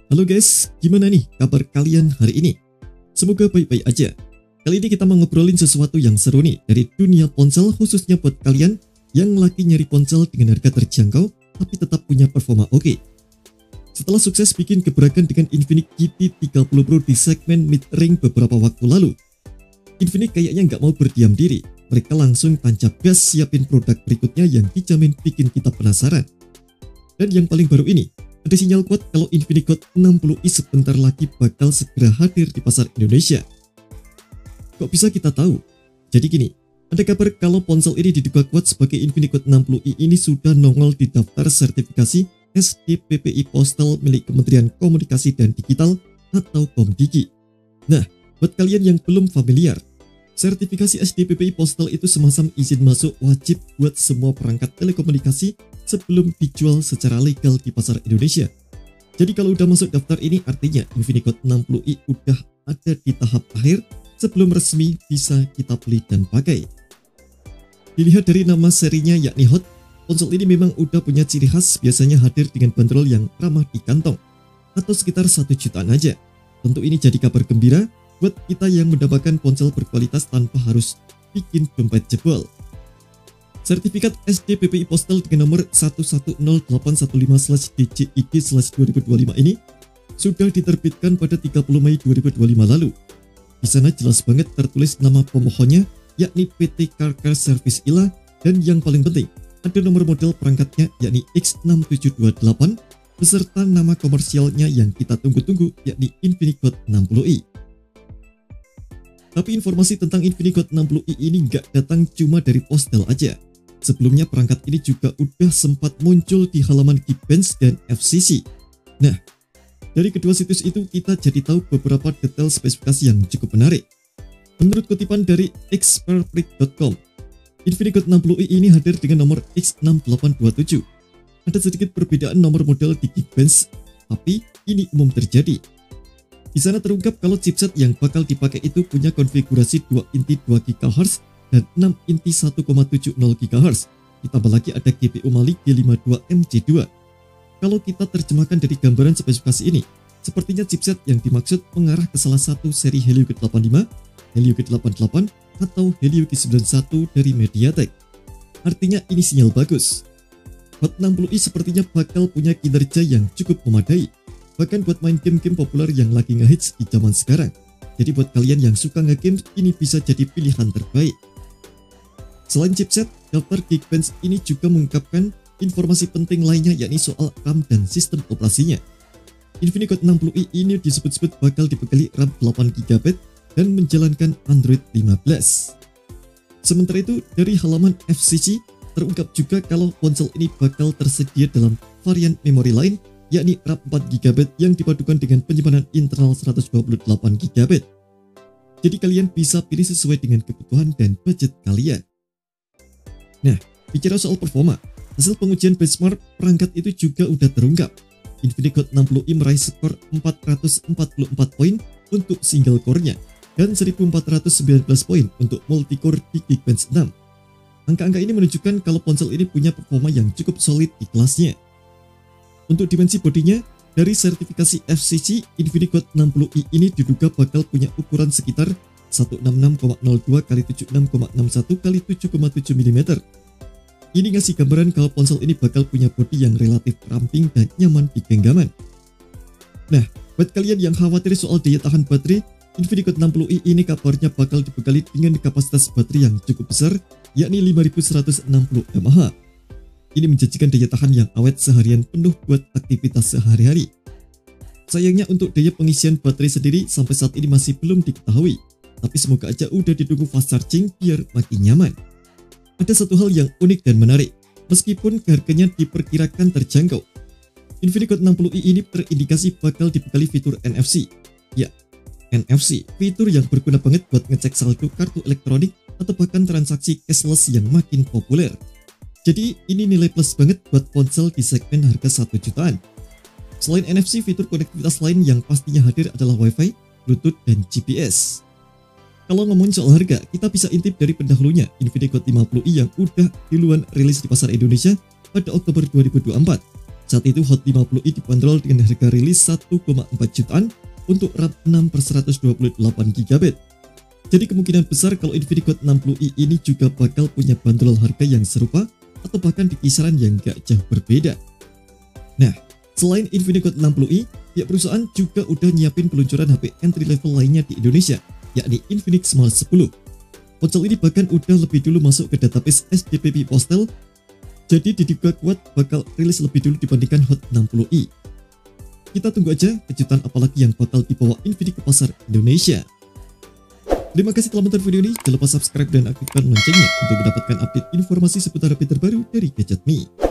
Halo guys, gimana nih kabar kalian hari ini? Semoga baik-baik aja. Kali ini kita mau ngobrolin sesuatu yang seru nih dari dunia ponsel, khususnya buat kalian yang lagi nyari ponsel dengan harga terjangkau tapi tetap punya performa oke. Setelah sukses bikin gebrakan dengan Infinix GT30 Pro di segmen mid-range beberapa waktu lalu, Infinix kayaknya nggak mau berdiam diri. Mereka langsung tancap gas siapin produk berikutnya yang dijamin bikin kita penasaran. Dan yang paling baru ini, ada sinyal kuat kalau Infinix Hot 60i sebentar lagi bakal segera hadir di pasar Indonesia. Kok bisa kita tahu? Jadi gini, ada kabar kalau ponsel ini diduga kuat sebagai Infinix Hot 60i ini sudah nongol di daftar sertifikasi SDPPI Postal milik Kementerian Komunikasi dan Digital atau Komdigi. Nah, buat kalian yang belum familiar, sertifikasi SDPPI Postal itu semacam izin masuk wajib buat semua perangkat telekomunikasi sebelum dijual secara legal di pasar Indonesia. Jadi kalau udah masuk daftar ini artinya Infinix Hot 60i udah ada di tahap akhir sebelum resmi bisa kita beli dan pakai. Dilihat dari nama serinya yakni Hot, ponsel ini memang udah punya ciri khas, biasanya hadir dengan bandrol yang ramah di kantong atau sekitar 1 jutaan aja. Tentu ini jadi kabar gembira buat kita yang mendapatkan ponsel berkualitas tanpa harus bikin dompet jebol. Sertifikat SDPPI Postal dengan nomor 110815/DJIG/2025 ini sudah diterbitkan pada 30 Mei 2025 lalu. Di sana jelas banget tertulis nama pemohonnya yakni PT Car Service ILA, dan yang paling penting ada nomor model perangkatnya yakni X6728 beserta nama komersialnya yang kita tunggu-tunggu yakni Infinix Hot 60i. Tapi informasi tentang Infinix Hot 60i ini nggak datang cuma dari Postal aja. Sebelumnya perangkat ini juga udah sempat muncul di halaman Geekbench dan FCC. Nah, dari kedua situs itu kita jadi tahu beberapa detail spesifikasi yang cukup menarik. Menurut kutipan dari expertfreak.com, Infinix Hot 60i ini hadir dengan nomor X6827. Ada sedikit perbedaan nomor model di Geekbench, tapi ini umum terjadi. Di sana terungkap kalau chipset yang bakal dipakai itu punya konfigurasi 2 inti 2 GHz dan 6 inti 1,70 GHz. Ditambah lagi ada GPU Mali G52MJ2. Kalau kita terjemahkan dari gambaran spesifikasi ini, sepertinya chipset yang dimaksud mengarah ke salah satu seri Helio G85, Helio G88, atau Helio G91 dari MediaTek. Artinya ini sinyal bagus. Hot 60i sepertinya bakal punya kinerja yang cukup memadai, bahkan buat main game-game populer yang lagi ngehits di zaman sekarang. Jadi buat kalian yang suka nge-game, ini bisa jadi pilihan terbaik. Selain chipset, daftar Geekbench ini juga mengungkapkan informasi penting lainnya yakni soal RAM dan sistem operasinya. Infinix Hot 60i ini disebut-sebut bakal dibekali RAM 8GB dan menjalankan Android 15. Sementara itu, dari halaman FCC terungkap juga kalau ponsel ini bakal tersedia dalam varian memori lain yakni RAM 4GB yang dipadukan dengan penyimpanan internal 128GB. Jadi kalian bisa pilih sesuai dengan kebutuhan dan budget kalian. Nah, bicara soal performa, hasil pengujian benchmark perangkat itu juga udah terungkap. Infinix Hot 60i meraih skor 444 poin untuk single core-nya dan 1419 poin untuk multi-core di Geekbench 6. Angka-angka ini menunjukkan kalau ponsel ini punya performa yang cukup solid di kelasnya. Untuk dimensi bodinya, dari sertifikasi FCC, Infinix Hot 60i ini diduga bakal punya ukuran sekitar 166,02 x 76,61 x 7,7 mm. Ini ngasih gambaran kalau ponsel ini bakal punya bodi yang relatif ramping dan nyaman di genggaman. Nah, buat kalian yang khawatir soal daya tahan baterai, Infinix Hot 60i ini kabarnya bakal dibekali dengan kapasitas baterai yang cukup besar, yakni 5160 mAh. Ini menjanjikan daya tahan yang awet seharian penuh buat aktivitas sehari-hari. Sayangnya untuk daya pengisian baterai sendiri sampai saat ini masih belum diketahui. Tapi semoga aja udah ditunggu fast charging biar makin nyaman. Ada satu hal yang unik dan menarik, meskipun harganya diperkirakan terjangkau. Infinix Hot 60i ini terindikasi bakal dibekali fitur NFC. Ya, NFC, fitur yang berguna banget buat ngecek saldo kartu elektronik atau bahkan transaksi cashless yang makin populer. Jadi ini nilai plus banget buat ponsel di segmen harga 1 jutaan. Selain NFC, fitur konektivitas lain yang pastinya hadir adalah Wi-Fi, Bluetooth, dan GPS. Kalau ngomongin soal harga, kita bisa intip dari pendahulunya, Infinix Hot 50i yang udah duluan rilis di pasar Indonesia pada Oktober 2024. Saat itu Hot 50i dibanderol dengan harga rilis 1,4 jutaan untuk RAM 6/128 GB. Jadi kemungkinan besar kalau Infinix Hot 60i ini juga bakal punya bandrol harga yang serupa atau bahkan di kisaran yang gak jauh berbeda. Nah, selain Infinix Hot 60i, pihak perusahaan juga udah nyiapin peluncuran HP entry level lainnya di Indonesia, yakni Infinix Smart 10. Ponsel ini bahkan udah lebih dulu masuk ke database SDPP Postel, jadi diduga kuat bakal rilis lebih dulu dibandingkan Hot 60i. Kita tunggu aja kejutan apalagi yang bakal dibawa Infinix ke pasar Indonesia. Terima kasih telah menonton video ini, jangan lupa subscribe dan aktifkan loncengnya untuk mendapatkan update informasi seputar HP terbaru dari Gadget Me.